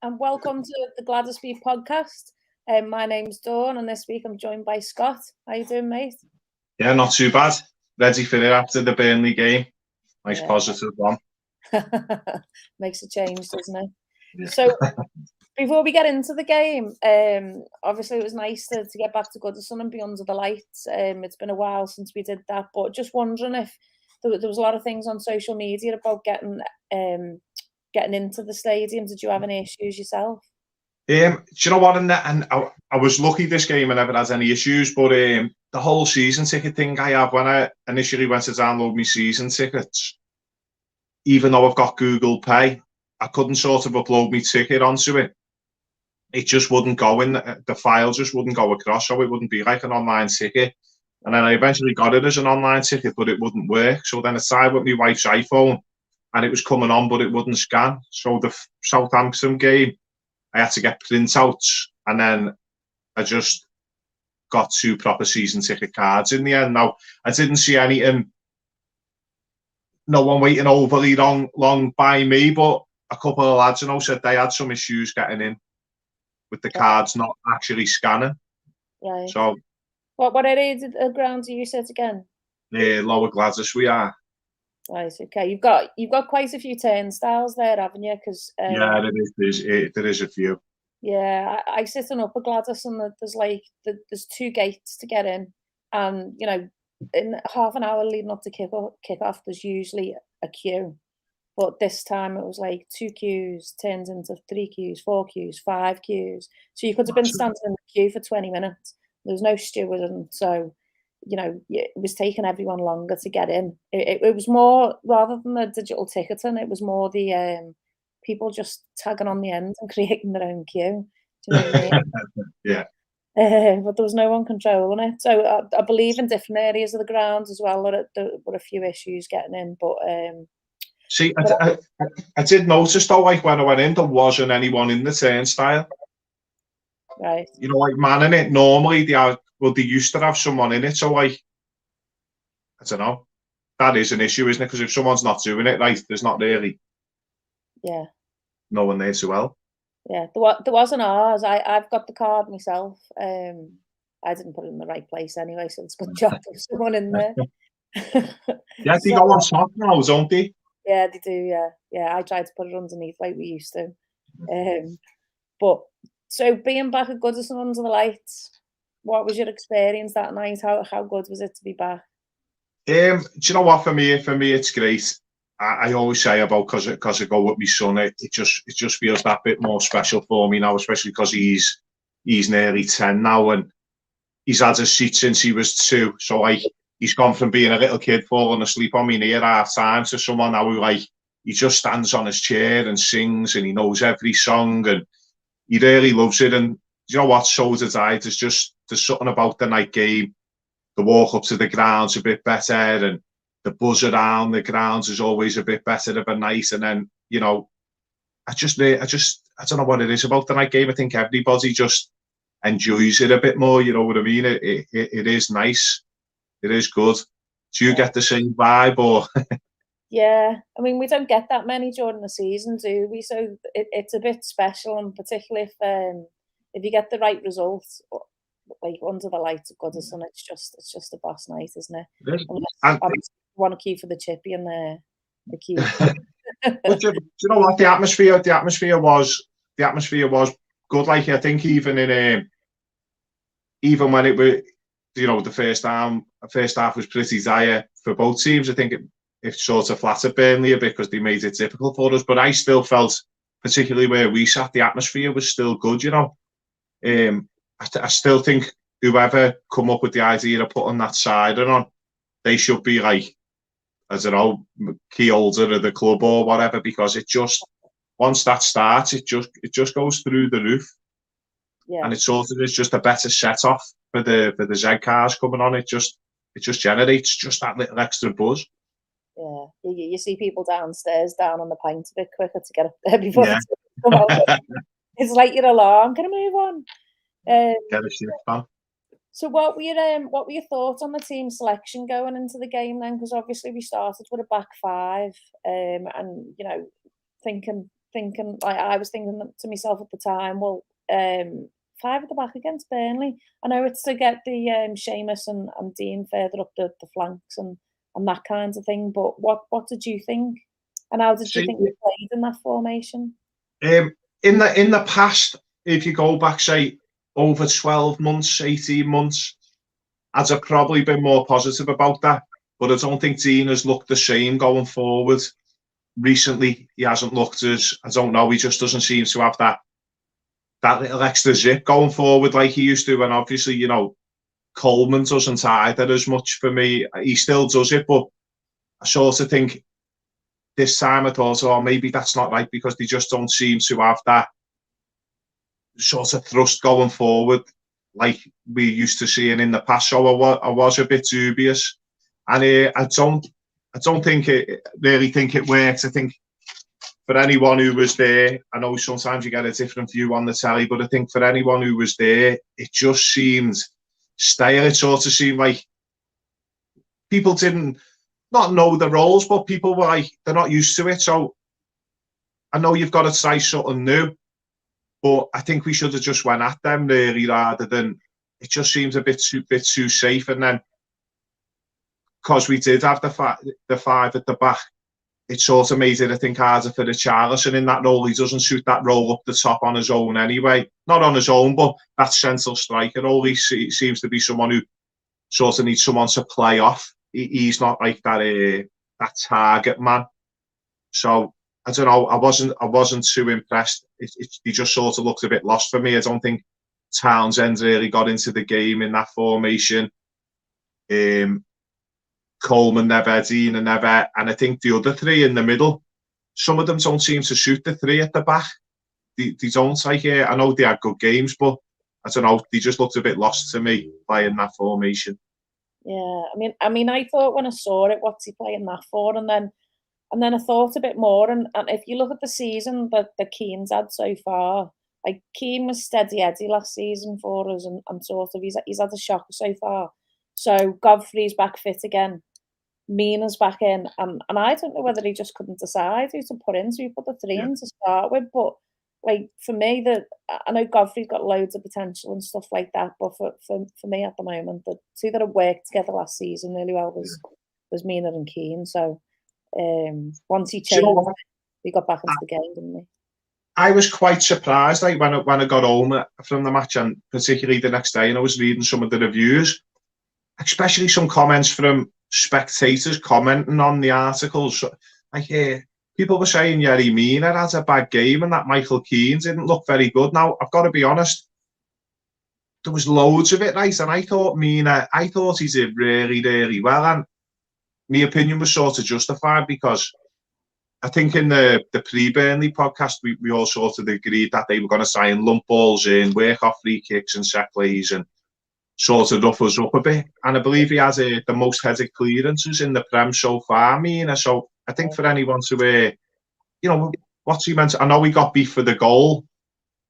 and welcome to the Gwladys Beat podcast. My name's Dawn, and this week I'm joined by Scott. How you doing, mate? Yeah, not too bad. Ready for it after the Burnley game. Nice positive one. Makes a change, doesn't it? Yeah. So, before we get into the game, obviously it was nice to get back to Goodison and be under the lights. It's been a while since we did that, but just wondering if there was a lot of things on social media about getting into the stadium. Did you have any issues yourself? Do you know what? And I was lucky this game. I never had any issues, but the whole season ticket thing I have, when I initially went to download my season tickets, even though I've got Google Pay, I couldn't sort of upload my ticket onto it. It just wouldn't go in. The file just wouldn't go across, so it wouldn't be like an online ticket. And then I eventually got it as an online ticket, but it wouldn't work. So then I tried with my wife's iPhone, and it was coming on, but it wouldn't scan. So the Southampton game, I had to get printouts, and then I just got 2 proper season ticket cards in the end. Now, I didn't see anything, no one waiting overly long by me, but a couple of lads, said they had some issues getting in with the cards not actually scanning. Right. So, what area of ground do you sit again? Lower Gwladys we are. Right. Okay. You've got quite a few turnstiles there, haven't you? Because yeah, there is a few. Yeah, I sit in Upper Gwladys, and there's 2 gates to get in, and in half an hour leading up to kick-off, there's usually a queue. But this time it was like 2 queues turned into 3 queues, 4 queues, 5 queues. So you could have been standing in the queue for 20 minutes. There was no steward, and so it was taking everyone longer to get in. It was more, rather than the digital ticketing, it was more the people just tagging on the end and creating their own queue. Do you know what I mean? Yeah. But there was no one controlling it. So I believe in different areas of the ground as well, there were a few issues getting in. But see, I did notice though, like when I went in, there wasn't anyone in the turnstile. Right. Like manning it. Normally they used to have someone in it. So like, I don't know. That is an issue, isn't it? Because if someone's not doing it right, there's not really no one there to help. Yeah, there wasn't ours. I've got the card myself. I didn't put it in the right place anyway, so it's a good job there's someone in there. Yeah, they go on top now, don't they? Yeah, they do. Yeah. I tried to put it underneath like we used to. But so being back at Goodison under the lights, what was your experience that night? How good was it to be back? Do you know what? For me, it's great. I always say about because I go with my son, it just feels that bit more special for me now, especially because he's nearly 10 now, and he's had a seat since he was 2. So he's gone from being a little kid falling asleep on me near half time to someone now who he just stands on his chair and sings, and he knows every song, and he really loves it. And you know what? So did I. There's something about the night game. The walk up to the ground's a bit better, and the buzz around the grounds is always a bit better of a night. And then, I don't know what it is about the night game. I think everybody just enjoys it a bit more. You know what I mean? It is nice. It is good. Do you get the same vibe, or? Yeah, I mean, we don't get that many during the season, do we? So it's a bit special, and particularly if you get the right results, like under the lights of Goodison, it's just a boss night, isn't it? I want to queue for the chippy and the queue. But do you know what? The atmosphere was good. Like, I think even when it was, the first half was pretty dire for both teams. I think it sort of flattered Burnley a bit because they made it difficult for us. But I still felt, particularly where we sat, the atmosphere was still good. I still think whoever come up with the idea of putting that siren on, they should be like, I don't know, key holder of the club or whatever, because it just, once that starts, it just goes through the roof. Yeah. And it sort of is just a better set off for the Z cars coming on. It just generates just that little extra buzz. Yeah, you see people downstairs down on the pint a bit quicker to get up there before the come out. It's like your alarm. Can I move on? Get a shift on. So what were your thoughts on the team selection going into the game then? Because obviously we started with a back 5, and thinking thinking, like I was thinking to myself at the time, well, 5 at the back against Burnley. I know it's to get the Seamus and Dean further up the flanks and that kind of thing. But what did you think? And how did you think we played in that formation? In the past, if you go back, say, over 12 months, 18 months, I'd have probably been more positive about that. But I don't think Dean has looked the same going forward. Recently, he hasn't looked as, I don't know, he just doesn't seem to have that little extra zip going forward like he used to. And obviously, you know, Coleman doesn't either as much for me. He still does it, but I sort of think this time I thought, oh, maybe that's not right because they just don't seem to have that sort of thrust going forward like we used to seeing in the past. So I was a bit dubious, and I don't think it worked. I think for anyone who was there, I know sometimes you get a different view on the telly, but I think for anyone who was there, it just seemed stale. It sort of seemed like people didn't not know the roles, but people were like, they're not used to it. So I know you've got to try something new, but I think we should have just went at them really rather than, it just seems a bit too safe. And then because we did have the 5 at the back, it sort of made it, I think, harder for the Richarlison in that role. He doesn't suit that role up the top on his own anyway. Not on his own, but that central striker role, he seems to be someone who sort of needs someone to play off. He's not like that target man. So I don't know. I wasn't too impressed. He just sort of looked a bit lost for me. I don't think Townsend really got into the game in that formation. Coleman never, Dean never, and I think the other 3 in the middle, some of them don't seem to suit the 3 at the back. They don't, like, I know they had good games, but I don't know, they just looked a bit lost to me playing that formation. Yeah, I mean, I thought when I saw it, what's he playing that for? And then I thought a bit more, and if you look at the season that the Keane's had so far, like Keane was steady Eddie last season for us, and sort of he's had a shocker so far. So Godfrey's back fit again. Mina's back in, and I don't know whether he just couldn't decide who to put in, so he put the 3 in to start with. But like for me, I know Godfrey's got loads of potential and stuff like that, but for me at the moment, the 2 that have worked together last season really well was Mina and Keane. So once he changed, we got back into the game, didn't we? I was quite surprised, like when I got home from the match, and particularly the next day, and I was reading some of the reviews, especially some comments from spectators commenting on the articles. Like, people were saying Yerry Mina had a bad game and that Michael Keane didn't look very good. Now, I've got to be honest, there was loads of it, right? And I thought he did really, really well. And my opinion was sort of justified because I think in the pre-Burnley podcast, we all sort of agreed that they were going to try and lump balls in, work off free kicks and set plays and sort of rough us up a bit. And I believe he has the most headed clearances in the Prem so far, Mina. So I think for anyone to, you know, what's he meant to, I know he got beat for the goal,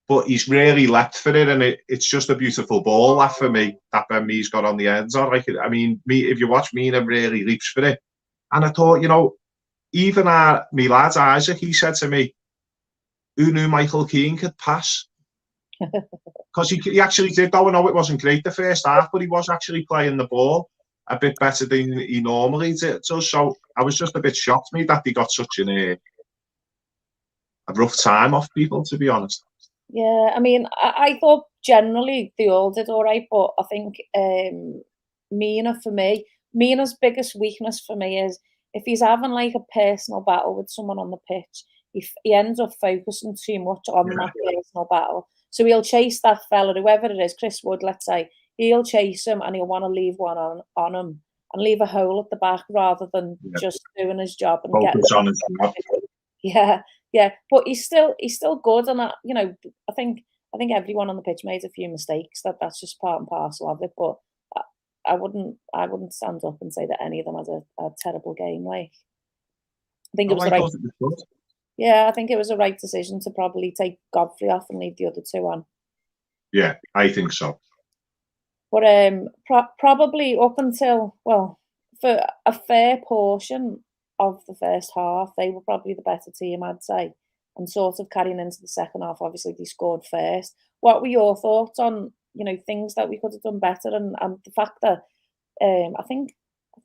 but he's really leapt for it, and it's just a beautiful ball, that for me, that Ben Mee's got on the ends on. Like, I mean, if you watch Mina, really leaps for it. And I thought, you know, even my lad Isaac, he said to me, who knew Michael Keane could pass? Because he actually did, though. I know it wasn't great the first half, but he was actually playing the ball a bit better than he normally does. So I was just a bit shocked, me, that he got such a rough time off people, to be honest. Yeah, I mean, I thought generally they all did all right, but I think Mina, for me, Mina's biggest weakness for me is if he's having like a personal battle with someone on the pitch, he ends up focusing too much on that personal battle. So he'll chase that fella, whoever it is, Chris Wood, let's say, he'll chase him and he'll want to leave one on him and leave a hole at the back rather than just doing his job and focus on his job. Yeah, but he's still good, and you know, I think everyone on the pitch made a few mistakes. That's just part and parcel of it. But I wouldn't stand up and say that any of them had a terrible game. Like, I think it was the right. Yeah, I think it was the right decision to probably take Godfrey off and leave the other 2 on. Yeah, I think so. But probably up until, well, for a fair portion of the first half, they were probably the better team, I'd say. and sort of carrying into the second half. Obviously, they scored first. What were your thoughts on, things that we could have done better, and the fact that I think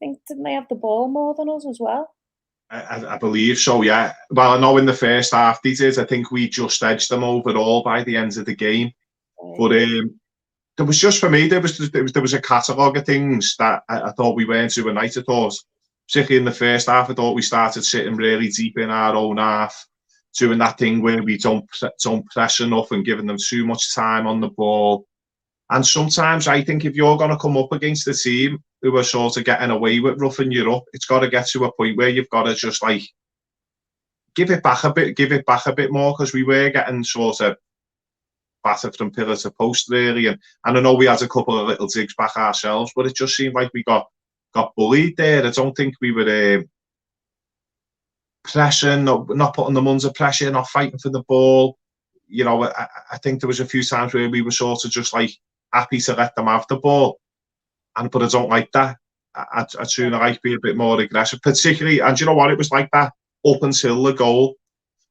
didn't they have the ball more than us as well? I believe so, yeah. Well, I know in the first half they did. I think we just edged them overall by the end of the game. But there was just, for me, there was a catalogue of things that I thought we weren't doing right. I thought, particularly in the first half, I thought we started sitting really deep in our own half, doing that thing where we don't press enough and giving them too much time on the ball. And sometimes I think if you're going to come up against the team who are sort of getting away with roughing you up, it's got to get to a point where you've got to just like give it back a bit more, because we were getting sort of battered from pillar to post really. And I know we had a couple of little digs back ourselves, but it just seemed like we got bullied there. I don't think we were pressing, not putting them under pressure, not fighting for the ball. I think there was a few times where we were sort of just like happy to let them have the ball. But I don't like that. I'd sooner like be a bit more aggressive, particularly, and you know what, it was like that up until the goal.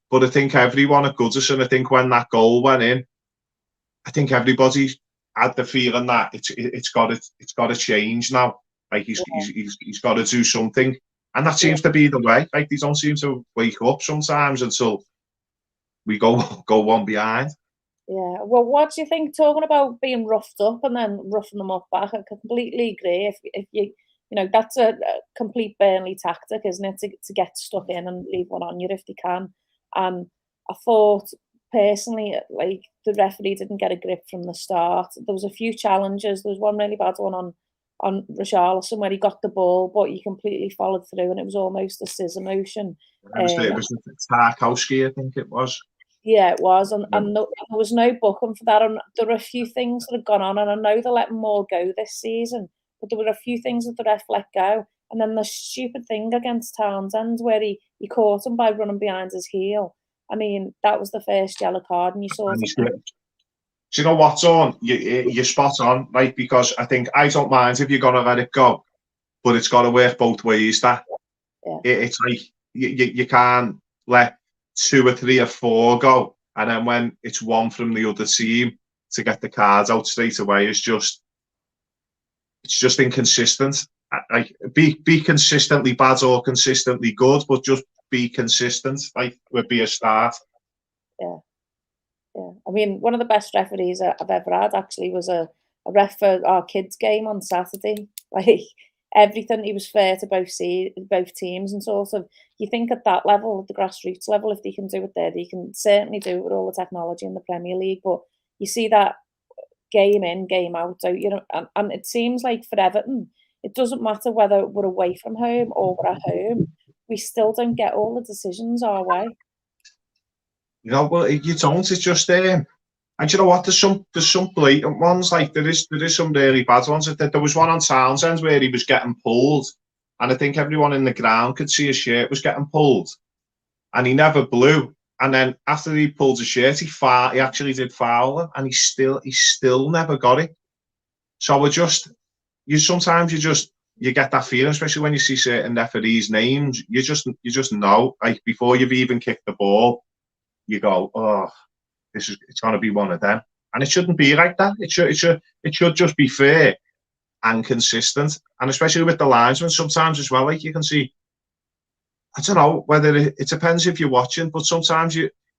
But I think everyone at Goodison, I think when that goal went in, I think everybody had the feeling that it's got to change now. Like he's got to do something, and that seems to be the way. Like they don't seem to wake up sometimes until we go one behind. Yeah. Well, what do you think? Talking about being roughed up and then roughing them up back, I completely agree. If you that's a complete Burnley tactic, isn't it? To get stuck in and leave one on you if they can. And I thought personally, like the referee didn't get a grip from the start. There was a few challenges. There was one really bad one on Richarlison where he got the ball, but he completely followed through, and it was almost a scissor motion. It was Tarkowski, I think it was. Yeah, it was, and there was no booking for that. And there were a few things that had gone on, and I know they're letting more go this season, but there were a few things that the ref let go. And then the stupid thing against Townsend where he caught him by running behind his heel. I mean, that was the first yellow card, and you saw. Do you know what's on? You're spot on, right? Because I think I don't mind if you're gonna let it go, but it's got to work both ways. That it's like you can't let 2 or 3 or 4 go, and then when it's one from the other team to get the cards out straight away it's just inconsistent. Like be consistently bad or consistently good, but just be consistent. Like would be a start. Yeah. I mean, one of the best referees I've ever had actually was a ref for our kids' game on Saturday. Like everything, he was fair to both teams, and sort of you think at that level, the grassroots level, if they can do it there, they can certainly do it with all the technology in the Premier League. But you see that game in, game out, so and it seems like for Everton, it doesn't matter whether we're away from home or we're at home, we still don't get all the decisions our way. Well, you don't. It's just and you know what? There's some blatant ones. Like there is some really bad ones. There was one on Townsend where he was getting pulled, and I think everyone in the ground could see his shirt was getting pulled, and he never blew. And then after he pulled his shirt, he actually did foul him, and he still never got it. So sometimes you get that feeling, especially when you see certain referees' names. You just know, like before you've even kicked the ball, you go, oh, it's going to be one of them, and it shouldn't be like that. It should just be fair and consistent, and especially with the linesmen sometimes as well. Like you can see, I don't know whether it depends if you're watching, but sometimes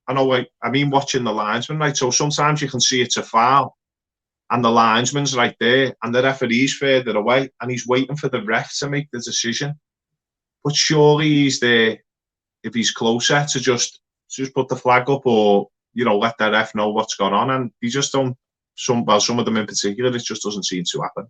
watching the linesman, right? So sometimes you can see it's a foul, and the linesman's right there, and the referee's further away, and he's waiting for the ref to make the decision. But surely he's there if he's closer to just put the flag up, or let the ref know what's going on. And you just don't. Some of them in particular, it just doesn't seem to happen.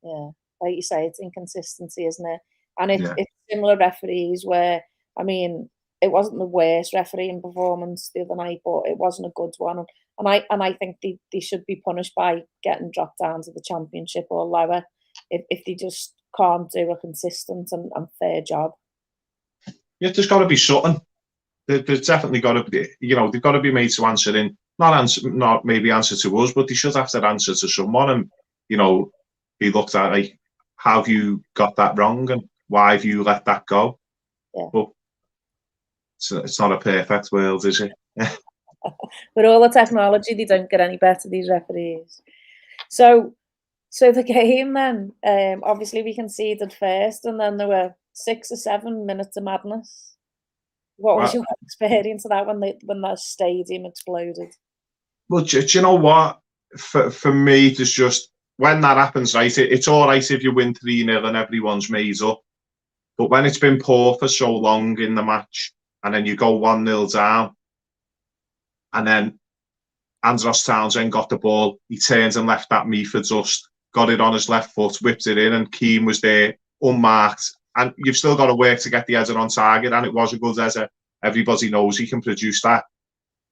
Yeah, like you say, it's inconsistency, isn't it? And it's similar referees where, I mean, it wasn't the worst refereeing performance the other night, but it wasn't a good one. And I think they should be punished by getting dropped down to the Championship or lower if they just can't do a consistent and fair job. Yeah, there's got to be something. There's definitely got to be. They've got to be made to answer in. Not maybe answer to us, but they should have to answer to someone, and be looked at like, how have you got that wrong, and why have you let that go? Yeah. But it's not a perfect world, is it? With all the technology, they don't get any better, these referees. So the game then, obviously we conceded first, and then there were 6 or 7 minutes of madness. What was Well, your experience of that when the stadium exploded? well, do you know what? For me, there's just, when that happens, right, it's all right if you win 3-0 and everyone's made up. But when it's been poor for so long in the match, and then you go 1-0 down, and then Andros Townsend got the ball, he turns and left at me for just, got it on his left foot, whipped it in, and Keane was there, unmarked. And you've still got to work to get the header on target, and it was a good header. Everybody knows he can produce that.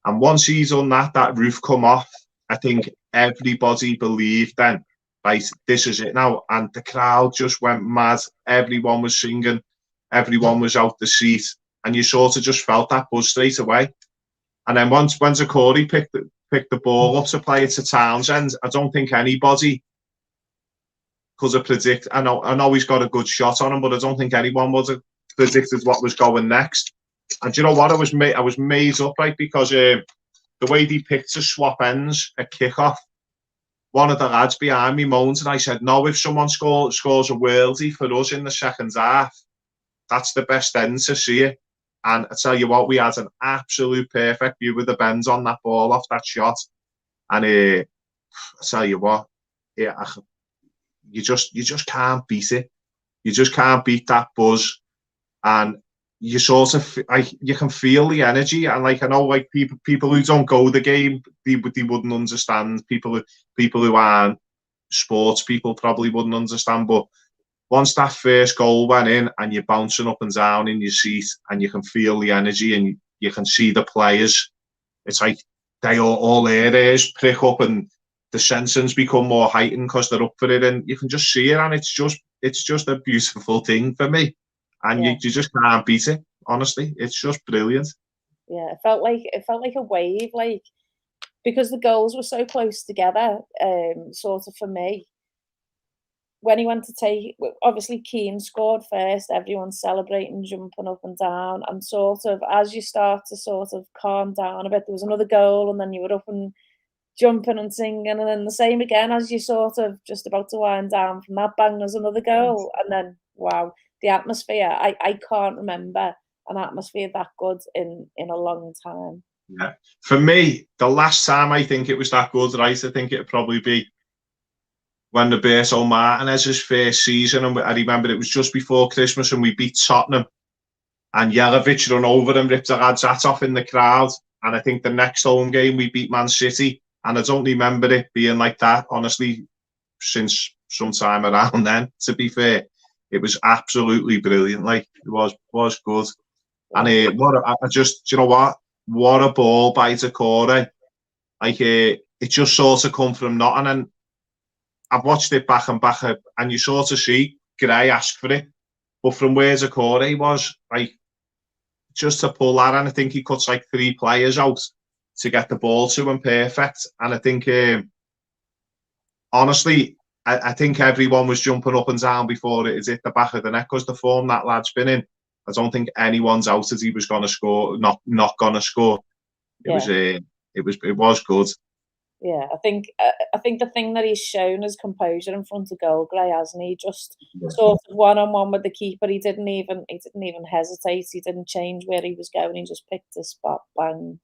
And once he's done that, that roof come off, I think everybody believed then, right, this is it now. And the crowd just went mad. Everyone was singing. Everyone was out the seat. And you sort of just felt that buzz straight away. And then once Zakori picked the ball up to play it to Townsend, I don't think anybody could have predicted. I know he's got a good shot on him, but I don't think anyone would have predicted what was going next. And do you know what? I was made up, right, because the way they picked to swap ends at kickoff, one of the lads behind me moaned, and I said, no, if someone scores a worldie for us in the second half, that's the best end to see it. And I tell you what, we had an absolute perfect view with the bends on that ball off that shot. And I tell you what, yeah, you just can't beat it. You just can't beat that buzz. And you sort of, you can feel the energy. And like, I know, like, people who don't go the game, they wouldn't understand. People who aren't sports people probably wouldn't understand. But once that first goal went in and you're bouncing up and down in your seat and you can feel the energy and you can see the players, it's like they all their ears prick up and the senses become more heightened because they're up for it, and you can just see it, and it's just a beautiful thing for me. And you just can't beat it, honestly. It's just brilliant. Yeah, it felt like a wave, like, because the goals were so close together, sort of for me. When he went to take, obviously Keane scored first, everyone's celebrating, jumping up and down, and sort of as you start to sort of calm down a bit, there was another goal, and then you were up and jumping and singing, and then the same again as you sort of just about to wind down from that, bang, there's another goal, and then wow, the atmosphere, I can't remember an atmosphere that good in a long time. Yeah, for me, the last time I think it was that good, right, I think it'd probably be when Roberto Martinez's first season, and I remember it was just before Christmas, and we beat Tottenham, and Jelavic run over and ripped the lad's hat off in the crowd. And I think the next home game we beat Man City, and I don't remember it being like that, honestly, since sometime around then. To be fair, it was absolutely brilliant. Like, it was good. And I just, do you know what a ball by Zakori. Like, it just sort of come from nothing, and I've watched it back and back, and you sort of see Gray ask for it, but from where Zakori was, like, just to pull that, and I think he cuts like 3 players out to get the ball to him perfect. And I think, honestly, I think everyone was jumping up and down before it hit the back of the net, because the form that lad's been in, I don't think anyone's doubted he was going to score, not going to score. It was good. Yeah, I think the thing that he's shown is composure in front of goal, Gray, hasn't he? Just sort of one-on-one with the keeper. He didn't even hesitate. He didn't change where he was going. He just picked his spot, bang.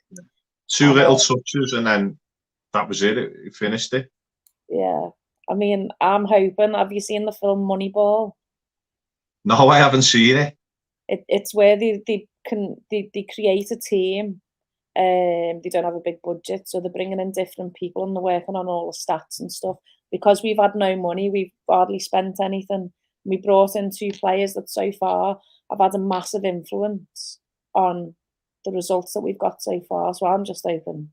2 little touches, and then that was it. He finished it. Yeah, I mean, I'm hoping. Have you seen the film Moneyball? No, I haven't seen it. It's where they create a team. They don't have a big budget, so they're bringing in different people and they're working on all the stats and stuff. Because we've had no money, we've hardly spent anything. We brought in 2 players that so far have had a massive influence on the results that we've got so far. So I'm just hoping.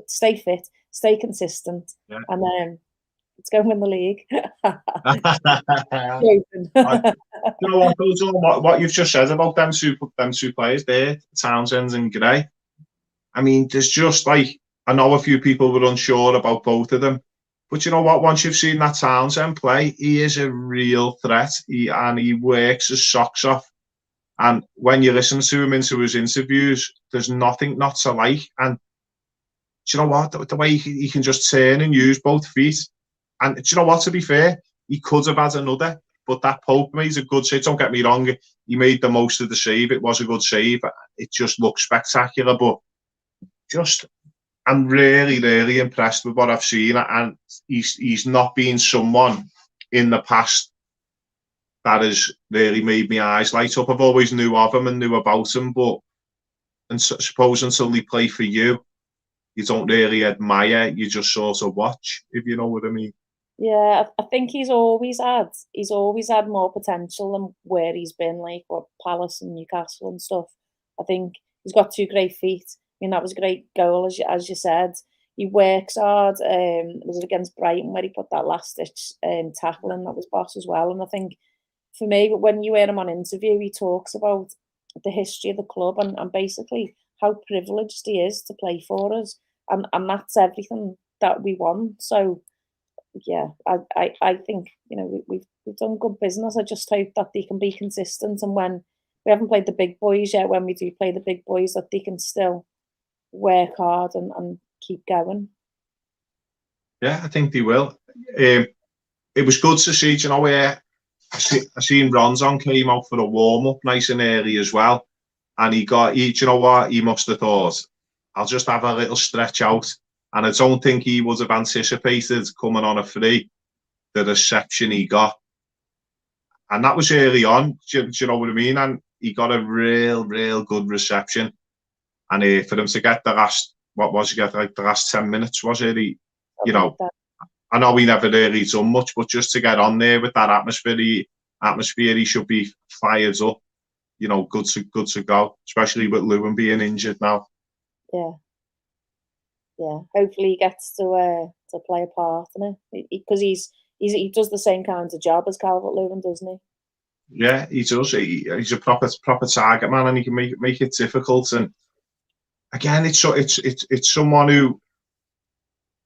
Stay fit, stay consistent, and then let's go and win the league. You know what you've just said about them two players there, Townsend and Gray. I mean, there's just, like, I know a few people were unsure about both of them, but you know what? Once you've seen that Townsend play, he is a real threat. He works his socks off, And when you listen to him into his interviews, there's nothing not to like. And do you know what? The way he can just turn and use both feet. And do you know what? To be fair, he could have had another, but that Pope made a good save. Don't get me wrong, he made the most of the save. It was a good save. It just looked spectacular, but just I'm really, really impressed with what I've seen. And he's not been someone in the past that has really made my eyes light up. I've always knew of him and knew about him, but suppose until he play for you, you don't really admire, you just sort of watch, if you know what I mean. Yeah, I think he's always had more potential than where he's been, like what Palace and Newcastle and stuff. I think he's got two great feet. I mean, that was a great goal, as you said. He works hard. Was it against Brighton where he put that last ditch tackle in? That was boss as well. And I think for me, when you hear him on interview, he talks about the history of the club and basically how privileged he is to play for us, and that's everything that we want. So yeah, I think we've done good business. I just hope that they can be consistent, and when we haven't played the big boys yet, when we do play the big boys, that they can still work hard and keep going. Yeah, I think they will. It was good to see, where I seen Ronson came out for a warm-up nice and early as well. And he must have thought, I'll just have a little stretch out. And I don't think he would have anticipated coming on a free, the reception he got. And that was early on, do you know what I mean? And he got a real good reception. And for him to get the last, the last 10 minutes, was it? I know he never really done much, but just to get on there with that atmosphere, he should be fired up. Good to go, especially with Lewin being injured now. Yeah. Hopefully he gets to play a part in it, because he does the same kind of job as Calvert-Lewin, doesn't he? Yeah, he does. He's a proper target man, and he can make it difficult. And again, it's someone who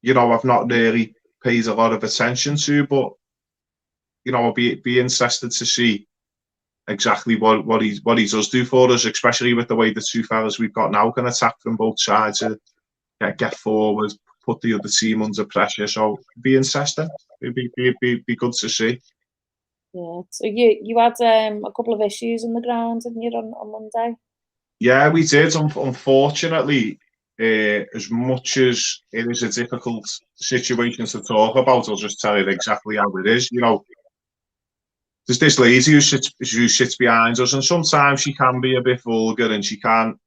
I've not really paid a lot of attention to, but I'll be interested to see exactly what he does do for us, especially with the way the two fellas we've got now can attack from both sides, get forward, put the other team under pressure. So be interesting. It'd be good to see. Yeah. So you had a couple of issues in the ground, didn't you, on Monday? Yeah, we did. Unfortunately, as much as it is a difficult situation to talk about, I'll just tell you exactly how it is. There's this lady who sits behind us, and sometimes she can be a bit vulgar and she can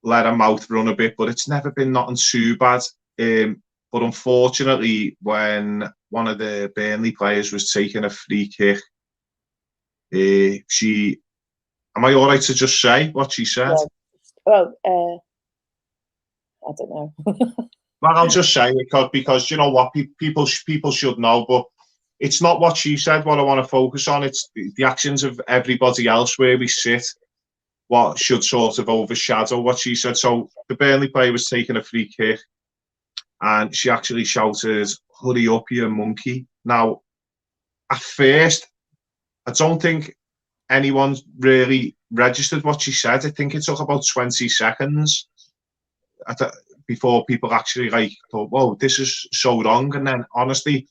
let her mouth run a bit, but it's never been nothing too bad. But unfortunately, when one of the Burnley players was taking a free kick, am I all right to just say what she said? Yeah. Well, I don't know. Well, I'll just say it because you know what, people should know, but it's not what she said what I want to focus on. It's the actions of everybody else where we sit, what should sort of overshadow what she said. So the Burnley player was taking a free kick, and she actually shouted, "Hurry up, you monkey." Now, at first, I don't think anyone really registered what she said. I think it took about 20 seconds before people actually thought, whoa, this is so wrong. And then, honestly,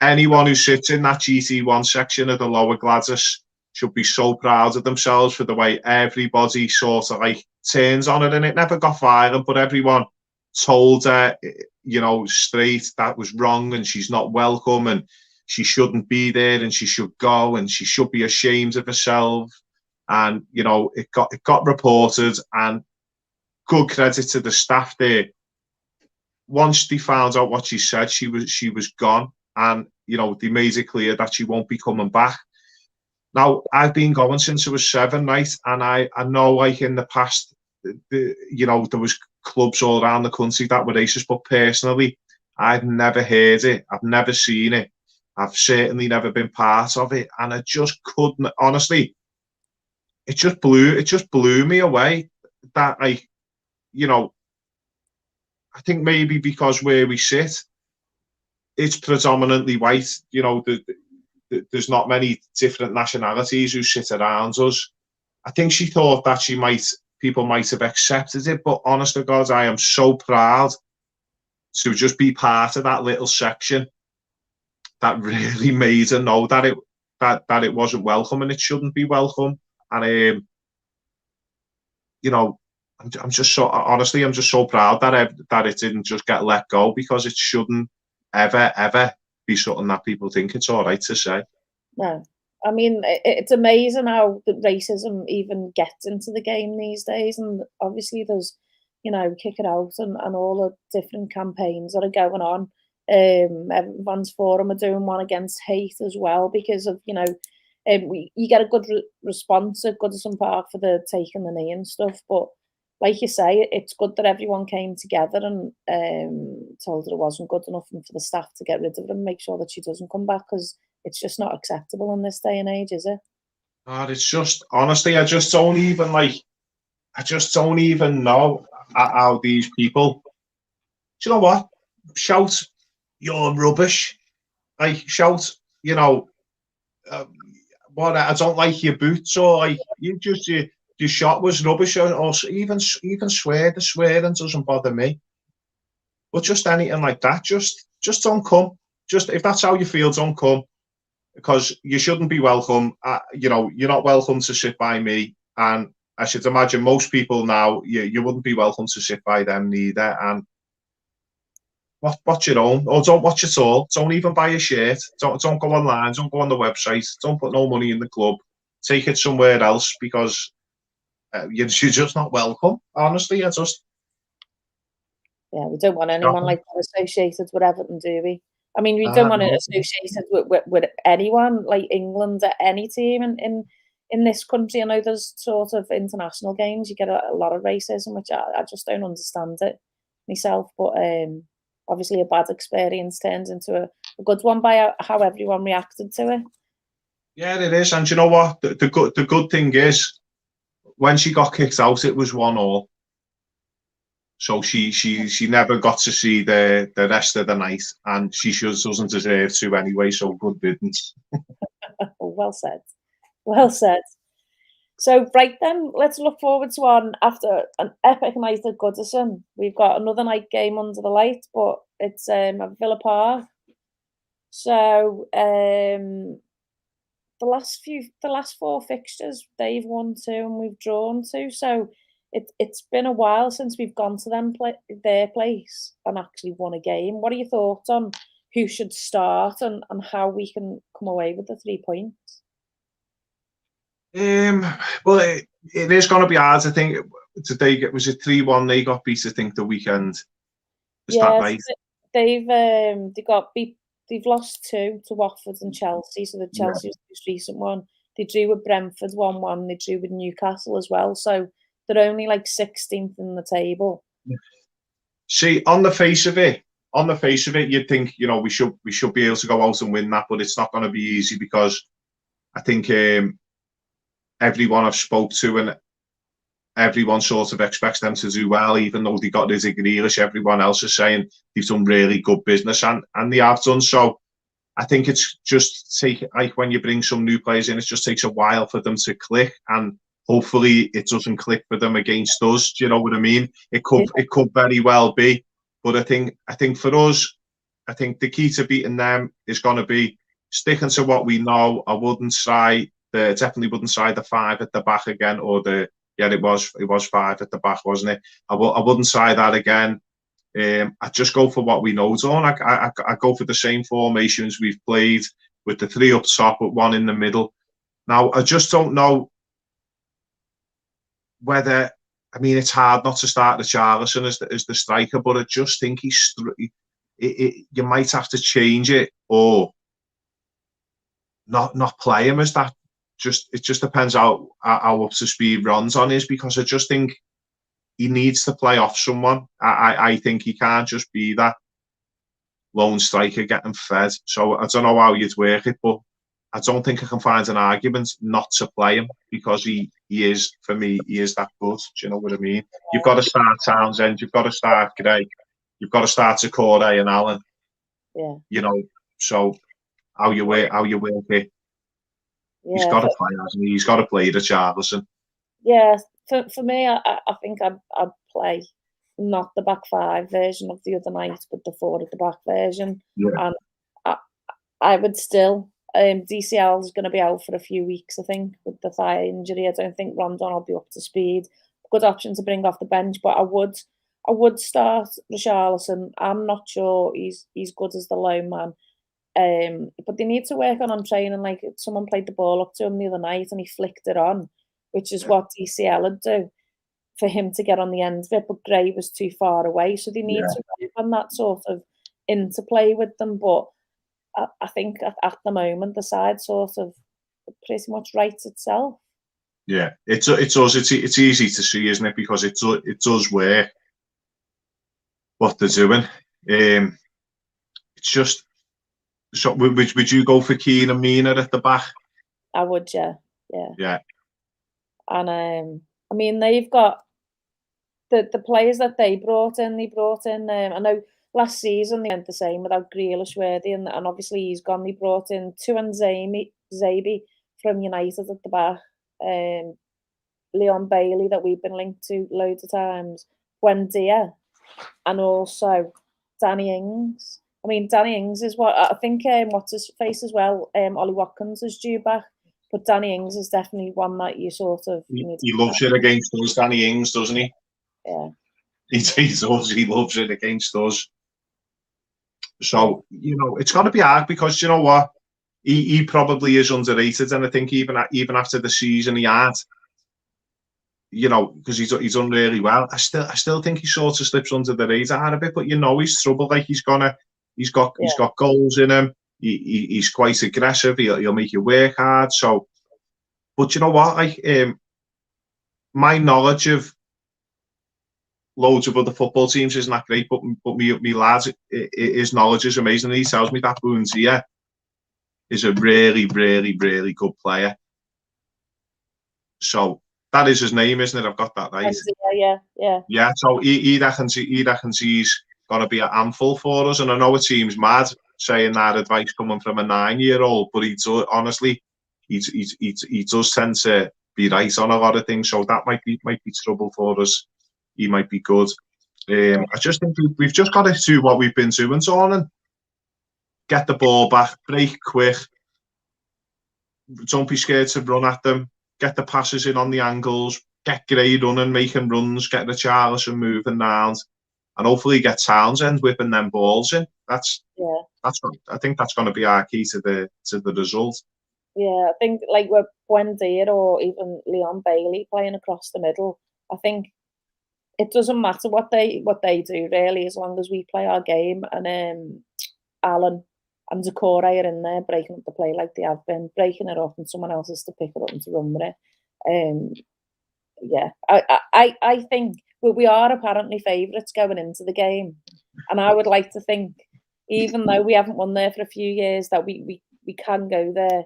anyone who sits in that GT1 section of the lower Gwladys should be so proud of themselves for the way everybody sort of turns on it. And it never got violent, but everyone told her, straight that was wrong and she's not welcome and she shouldn't be there and she should go and she should be ashamed of herself. And, it got reported, and good credit to the staff there. Once they found out what she said, she was gone. And, they made it clear that she won't be coming back. Now, I've been going since I was 7, right? And I know, in the past, there was clubs all around the country that were racist, but personally, I've never heard it. I've never seen it. I've certainly never been part of it. And I just couldn't, honestly, it just blew me away that, I think maybe because where we sit, it's predominantly white. There's not many different nationalities who sit around us. I think she thought that people might have accepted it, but honest to God, I am so proud to just be part of that little section that really made her know that it wasn't welcome and it shouldn't be welcome. And you know, I'm just so honestly, I'm just so proud that it didn't just get let go, because it shouldn't ever be something that people think it's all right to say. No, I mean, it's amazing how the racism even gets into the game these days, and obviously there's, Kick It Out and all the different campaigns that are going on. Everyone's Forum are doing one against hate as well, because of, you get a good response at Goodison Park for the taking the knee and stuff, but like you say, it's good that everyone came together and told her it wasn't good enough, and for the staff to get rid of her and make sure that she doesn't come back, because it's just not acceptable in this day and age, is it? God, it's just, honestly, I just don't even know how these people, do you know what? Shout, you're rubbish. Like, shout, what, I don't like your boots, or like, your shot was rubbish, or even swear. The swearing doesn't bother me. But just anything like that, just don't come. Just, if that's how you feel, don't come, because you shouldn't be welcome. You're not welcome to sit by me, and I should imagine most people now, you wouldn't be welcome to sit by them neither. And watch your own, or don't watch it all. Don't even buy a shirt. Don't go online. Don't go on the website. Don't put no money in the club. Take it somewhere else, because you're just not welcome. Honestly, I just. Yeah, we don't want anyone like that associated with Everton, do we? I mean, we don't want it associated with anyone, like England, or any team in this country. I know there's sort of international games, you get a lot of racism, which I just don't understand it myself. But obviously a bad experience turns into a good one by how everyone reacted to it. Yeah, it is. And you know what? The good thing is, when she got kicked out, it was 1-1. So she never got to see the rest of the night, and she doesn't deserve to anyway. So good riddance. Well said, well said. So right then, let's look forward to after an epic night at Goodison. We've got another night game under the light, but it's at Villa Park. So the last 4 fixtures, they've won 2 and we've drawn 2. So it's been a while since we've gone to their place and actually won a game. What are your thoughts on who should start and how we can come away with the 3 points? Well, it is going to be hard. I think today, was it 3-1? They got beat, I think, the weekend. Is that right? They got beat. They've lost 2 to Watford and Chelsea. So the Chelsea was the most recent one. They drew with Brentford 1-1. They drew with Newcastle as well. So they're only like 16th in the table. See, on the face of it, you'd think, we should be able to go out and win that, but it's not going to be easy, because I think everyone I've spoke to, and everyone sort of expects them to do well, even though they got rid of Grealish. Everyone else is saying they've done really good business, and they have done. So I think it's just like when you bring some new players in, it just takes a while for them to click, and hopefully it doesn't click for them against us. Do you know what I mean? It could very well be, but I think for us, I think the key to beating them is going to be sticking to what we know. I wouldn't definitely wouldn't try the 5 at the back again, or it was 5 at the back, wasn't it? I wouldn't try that again. I'd just go for what we know, Dawn. I go for the same formations we've played, with the 3 up top, with 1 in the middle. Now, I just don't know whether, I mean, it's hard not to start Richarlison as the striker, but I just think you might have to change it, or not play him as that. It just depends how up to speed Ronson is, because I just think he needs to play off someone. I think he can't just be that lone striker getting fed. So I don't know how you'd work it, but I don't think I can find an argument not to play him, because he is, for me, he is that good. Do you know what I mean? You've got to start Townsend, you've got to start Gray, you've got to start Sakore and Allen. Yeah. So how you work it. Yeah. He's got to play, hasn't he? He's got to play Richarlison. Yeah, for me, I think I'd play not the back five version of the other night, but the four at the back version. Yeah, And I, I would still. DCL is going to be out for a few weeks, I think, with the thigh injury. I don't think Rondon will be up to speed. Good option to bring off the bench, but I would start Richarlison. I'm not sure he's good as the lone man. But they need to work on training. Like someone played the ball up to him the other night and he flicked it on, which is what DCL would do for him to get on the end of it. But Gray was too far away, so they need yeah, to work on that sort of interplay with them. But I think at the moment the side sort of pretty much writes itself. yeah. It's easy to see, isn't it? Because it does work what they're doing. It's just. So would you go for Keane and Mina at the back? I would, yeah. Yeah. And I mean, they've got the players that they brought in. They brought in. I know last season they went the same without Grealish, worthy, and obviously he's gone. They brought in Zabi from United at the back. Leon Bailey that we've been linked to loads of times. Buendia, and also Danny Ings. I mean, Danny Ings is what I think. What's his face as well? Ollie Watkins is due back, but Danny Ings is definitely one that you sort of. He loves it against us, Danny Ings, doesn't he? Yeah. He loves it against us. So it's got to be hard because you know what, he probably is underrated, and I think even after the season he had, because he's done really well. I still think he sort of slips under the radar a bit, but he's trouble. Like he's got goals in him. He's quite aggressive. He'll make you work hard. So, but you know what? Like my knowledge of loads of other football teams isn't that great, but me lads, his knowledge is amazing. He tells me that Buendia is a really, really, really good player. So that is his name, isn't it? I've got that right. Yeah. Yeah. So he reckons he's going to be a handful for us, and I know it seems mad saying that advice coming from a 9-year-old, but he does tend to be right on a lot of things. So that might be trouble for us. He might be good. I just think we've just got to do what we've been doing, Zornan. Get the ball back, break quick. Don't be scared to run at them. Get the passes in on the angles. Get Gray running, making runs. Get Richarlison moving around, and hopefully get Townsend whipping them balls in. I think that's going to be our key to the result. Yeah, I think like with Buendia or even Leon Bailey playing across the middle, I think it doesn't matter what they do really, as long as we play our game. And Alan and Decore are in there breaking up the play like they have been, breaking it up, and someone else has to pick it up and to run with it. Yeah, I think we are apparently favourites going into the game, and I would like to think, even though we haven't won there for a few years, that we can go there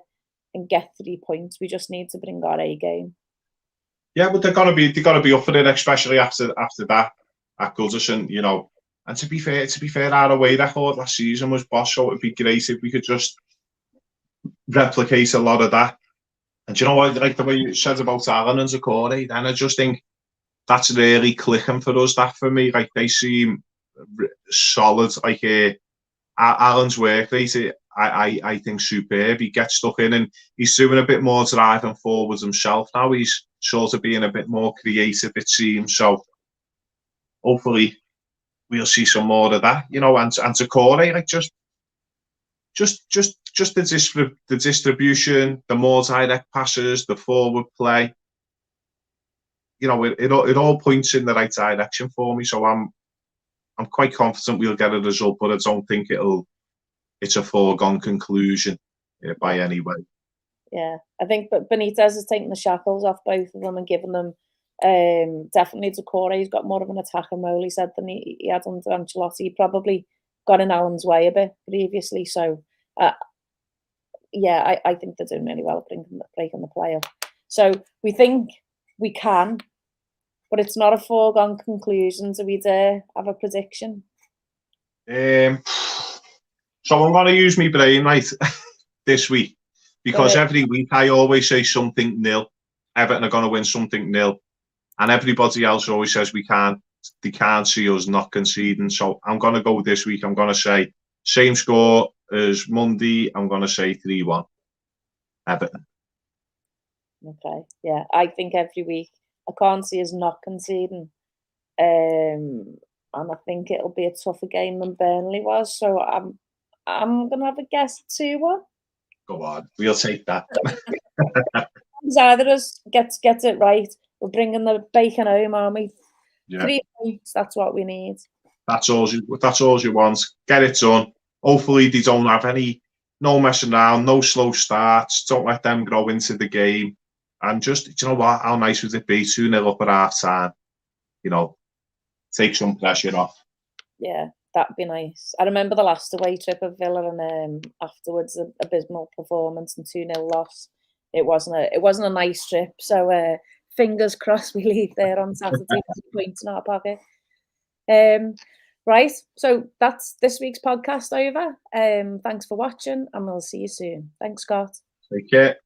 and get 3 points. We just need to bring our A game. Yeah, but they're gonna be up for it, especially after that at Goodison, And to be fair, our away record last season was boss, so it'd be great if we could just replicate a lot of that. And you know what, like the way you said about Alan and Zakori, then I just think that's really clicking for us. That for me, like they seem solid. Like Alan's work rate, I think superb. He gets stuck in and he's doing a bit more driving forwards himself now. He's sort of being a bit more creative, it seems. So hopefully we'll see some more of that, and Zakori, like just the distribution, the more direct passes, the forward play. It all points in the right direction for me. So I'm quite confident we'll get a result, but I don't think it's a foregone conclusion by any way. Yeah, I think Benitez is taking the shackles off both of them and giving them definitely Decore. He's got more of an attacking role, he said, than he had under Ancelotti. He probably got in Alan's way a bit previously. So, yeah, I think they're doing really well at breaking the play up. So we think we can, but it's not a foregone conclusion. Do we dare have a prediction? So I'm going to use my brain this week, because every week I always say something nil. Everton are going to win something nil, and everybody else always says they can't see us not conceding. So I'm going to go this week. I'm going to say same score as Monday. I'm going to say 3-1 Everton. Okay, yeah, I think every week I can't see us not conceding, and I think it'll be a tougher game than Burnley was. So I'm gonna have a guess 2-1. Go on, we'll take that. Either of us gets it right. We're bringing the bacon home, aren't we? Yeah. 3 points. That's what we need. That's all you want. Get it done. Hopefully they don't have no messing around, no slow starts. Don't let them grow into the game. And just, you know what? How nice would it be? 2-0 up at half time. You know, take some pressure off. Yeah, that'd be nice. I remember the last away trip of Villa, and afterwards an abysmal performance and 2-0 loss. It wasn't a nice trip. So fingers crossed we leave there on Saturday with points in our pocket. Right, so that's this week's podcast over. Thanks for watching, and we'll see you soon. Thanks, Scott. Take care.